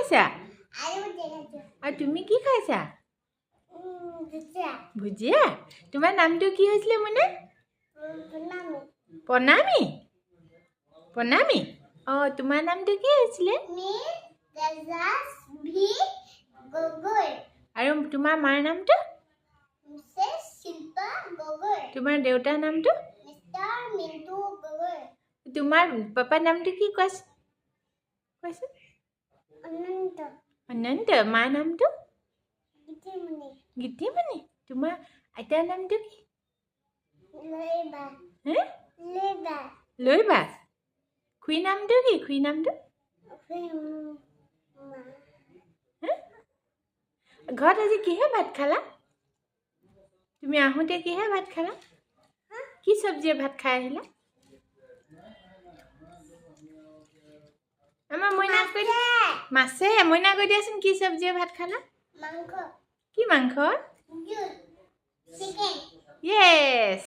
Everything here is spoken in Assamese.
খাইছা আৰু তুমি কি খাইছা ভুজিয়া তোমাৰ নামটো কি হৈছিলে মুনা প্ৰণামী প্ৰণামী তোমাৰ নামটো কি হৈছিলে আৰু তোমাৰ মাৰ নামটো তোমাৰ দেউতাৰ নামটো তোমাৰ পাপাৰ নামটো কি কোৱাচোন অনন্ত মাৰ নামটো গীতিমণি তোমাৰ আইতাৰ নামটো কি লৈবা খুৰী নামটো কি খুৰী নামটো ঘৰত আজি কিহে ভাত খালা তুমি আহোঁতে কিহে ভাত খালা কি চব্জিয়ে ভাত খাই আহিলা আমাৰ মইনাক কৈ মাছে মইনা কৈ দিয়াচোন কি চব্জিয়ে ভাত খালা কি মাংস য়েছ